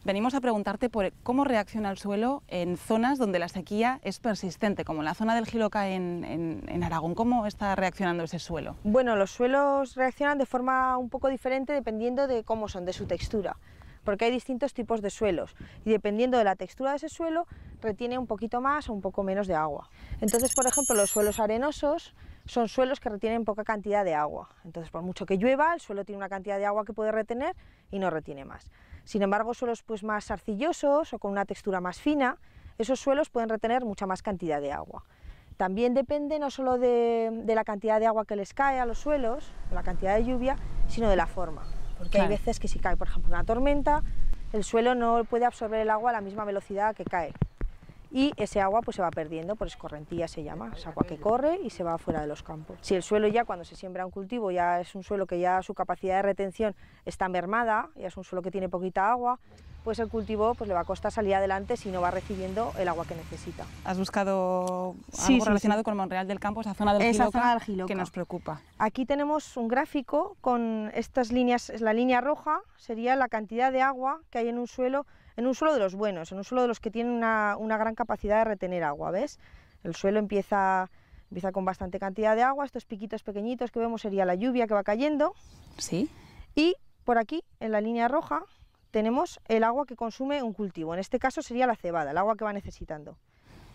Venimos a preguntarte por cómo reacciona el suelo en zonas donde la sequía es persistente, como en la zona del Jiloca en Aragón. ¿Cómo está reaccionando ese suelo? Bueno, los suelos reaccionan de forma un poco diferente dependiendo de cómo son, de su textura, porque hay distintos tipos de suelos y dependiendo de la textura de ese suelo retiene un poquito más o un poco menos de agua. Entonces, por ejemplo, los suelos arenosos son suelos que retienen poca cantidad de agua. Entonces, por mucho que llueva, el suelo tiene una cantidad de agua que puede retener y no retiene más. Sin embargo, suelos pues más arcillosos o con una textura más fina, esos suelos pueden retener mucha más cantidad de agua. También depende no solo de la cantidad de agua que les cae a los suelos, la cantidad de lluvia, sino de la forma. Porque claro, hay veces que si cae, por ejemplo, una tormenta, el suelo no puede absorber el agua a la misma velocidad que cae. Y ese agua pues se va perdiendo por escorrentía, se llama, es agua que corre y se va fuera de los campos. Si el suelo ya cuando se siembra un cultivo ya es un suelo que ya su capacidad de retención está mermada, ya es un suelo que tiene poquita agua, pues el cultivo pues le va a costar salir adelante si no va recibiendo el agua que necesita. ¿Has buscado algo relacionado con Monreal del Campo, esa zona del Jiloca, que nos preocupa? Aquí tenemos un gráfico con estas líneas, la línea roja sería la cantidad de agua que hay en un suelo de los buenos, en un suelo de los que tienen una gran capacidad de retener agua, ¿ves? El suelo empieza con bastante cantidad de agua, estos piquitos pequeñitos que vemos sería la lluvia que va cayendo. Sí. Y por aquí, en la línea roja, tenemos el agua que consume un cultivo, en este caso sería la cebada, el agua que va necesitando.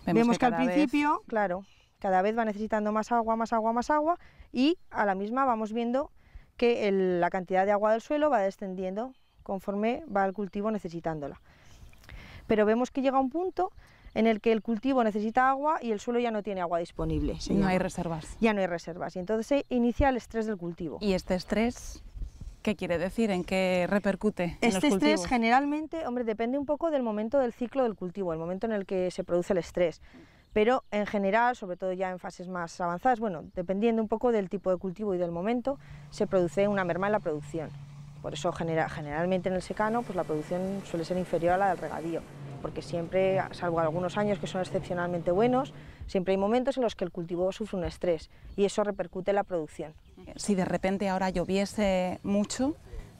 Vemos que al principio, claro, cada vez va necesitando más agua, más agua, más agua, y a la misma vamos viendo que la cantidad de agua del suelo va descendiendo conforme va el cultivo necesitándola. Pero vemos que llega un punto en el que el cultivo necesita agua y el suelo ya no tiene agua disponible. No hay reservas. Ya no hay reservas, y entonces se inicia el estrés del cultivo. ¿Y este estrés qué quiere decir? ¿En qué repercute en los cultivos? Este estrés generalmente, hombre, depende un poco del momento del ciclo del cultivo, el momento en el que se produce el estrés. Pero en general, sobre todo ya en fases más avanzadas, bueno, dependiendo un poco del tipo de cultivo y del momento, se produce una merma en la producción. Por eso generalmente en el secano pues la producción suele ser inferior a la del regadío, porque siempre, salvo algunos años que son excepcionalmente buenos, siempre hay momentos en los que el cultivo sufre un estrés y eso repercute en la producción. Si de repente ahora lloviese mucho,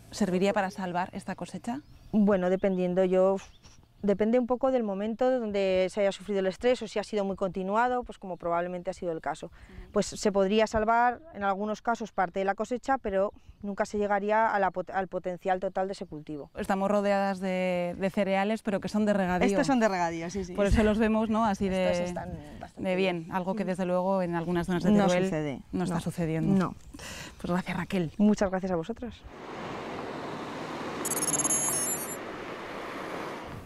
¿serviría para salvar esta cosecha? Bueno, depende un poco del momento donde se haya sufrido el estrés o si ha sido muy continuado, pues como probablemente ha sido el caso. Pues se podría salvar en algunos casos parte de la cosecha, pero nunca se llegaría al potencial total de ese cultivo. Estamos rodeadas de cereales, pero que son de regadío. Estos son de regadío, sí, sí. Por eso los vemos, ¿no? Así de bien, algo que desde luego en algunas zonas de Teruel no está sucediendo. No. Pues gracias, Raquel. Muchas gracias a vosotros.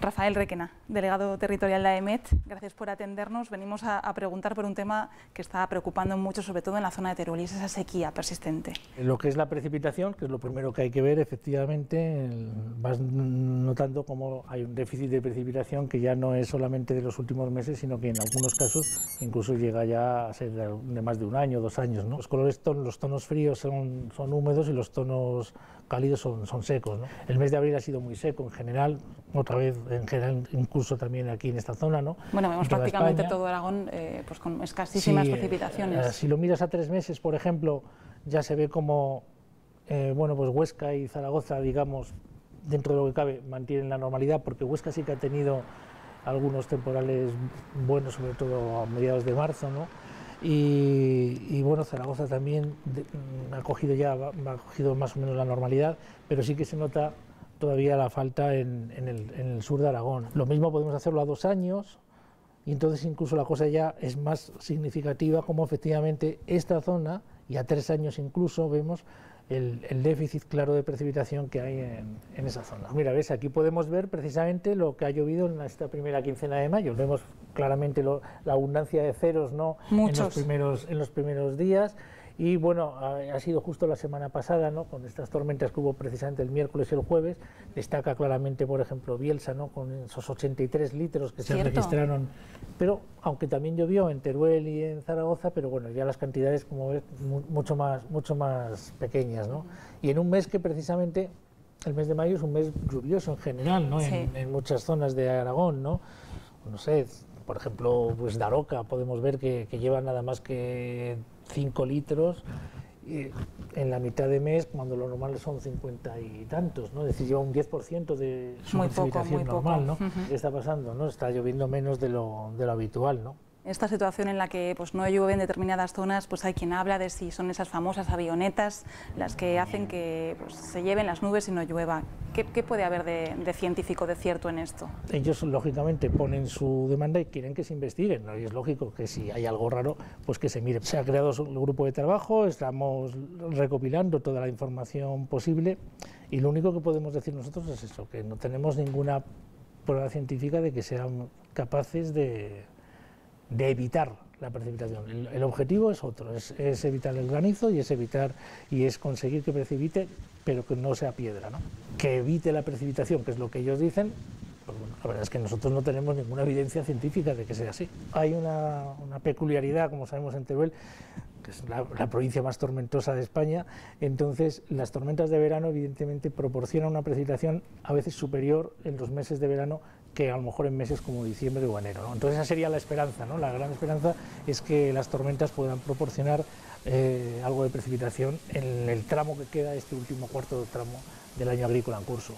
Rafael Requena, delegado territorial de AEMET, gracias por atendernos. Venimos a preguntar por un tema que está preocupando mucho, sobre todo en la zona de Teruel, y es esa sequía persistente. Lo que es la precipitación, que es lo primero que hay que ver, efectivamente, vas notando cómo hay un déficit de precipitación que ya no es solamente de los últimos meses, sino que en algunos casos incluso llega ya a ser de más de un año, 2 años, ¿no? Los tonos fríos son húmedos y los tonos cálidos son secos, ¿no? El mes de abril ha sido muy seco en general, otra vez en general, incluso también aquí en esta zona, ¿no? Bueno, vemos prácticamente todo Aragón pues con escasísimas precipitaciones. Si lo miras a 3 meses, por ejemplo, ya se ve como bueno, pues Huesca y Zaragoza, digamos, dentro de lo que cabe, mantienen la normalidad, porque Huesca sí que ha tenido algunos temporales buenos, sobre todo a mediados de marzo, ¿no? Y bueno, Zaragoza también ha cogido más o menos la normalidad, pero sí que se nota todavía la falta en el sur de Aragón. Lo mismo podemos hacerlo a 2 años, y entonces incluso la cosa ya es más significativa, como efectivamente esta zona, y a 3 años incluso vemos el déficit claro de precipitación que hay en esa zona. Mira, ves, aquí podemos ver precisamente lo que ha llovido en esta primera quincena de mayo. Vemos claramente la abundancia de ceros, ¿no? Muchos. En los primeros días. Y bueno, ha sido justo la semana pasada, ¿no? Con estas tormentas que hubo precisamente el miércoles y el jueves. Destaca claramente, por ejemplo, Bielsa, ¿no? Con esos 83 litros que se registraron. Pero aunque también llovió en Teruel y en Zaragoza, pero bueno, ya las cantidades, como ves, mucho más pequeñas, ¿no? Y en un mes que precisamente, el mes de mayo es un mes lluvioso en general, ¿no? Sí. En muchas zonas de Aragón, ¿no? No sé, por ejemplo, pues Daroca podemos ver que lleva nada más que 5 litros en la mitad de mes, cuando lo normal son 50 y tantos, ¿no? Es decir, lleva un 10% de su precipitación normal, ¿no? ¿Qué está pasando, no? Está lloviendo menos de lo habitual, ¿no? Esta situación en la que pues, no llueve en determinadas zonas, pues hay quien habla de si son esas famosas avionetas las que hacen que pues, se lleven las nubes y no llueva. ¿Qué puede haber de científico, de cierto en esto? Ellos, lógicamente, ponen su demanda y quieren que se investiguen, ¿no? Y es lógico que si hay algo raro, pues que se mire. Se ha creado un grupo de trabajo, estamos recopilando toda la información posible y lo único que podemos decir nosotros es eso, que no tenemos ninguna prueba científica de que sean capaces de evitar la precipitación. El objetivo es otro, es evitar el granizo y es conseguir que precipite, pero que no sea piedra, ¿no? Que evite la precipitación, que es lo que ellos dicen, pues bueno, la verdad es que nosotros no tenemos ninguna evidencia científica de que sea así. Hay una peculiaridad, como sabemos, en Teruel, que es la provincia más tormentosa de España, entonces las tormentas de verano evidentemente proporcionan una precipitación a veces superior en los meses de verano que a lo mejor en meses como diciembre o enero, ¿no? Entonces esa sería la esperanza, ¿no? La gran esperanza es que las tormentas puedan proporcionar algo de precipitación en el tramo que queda, este último cuarto de tramo del año agrícola en curso.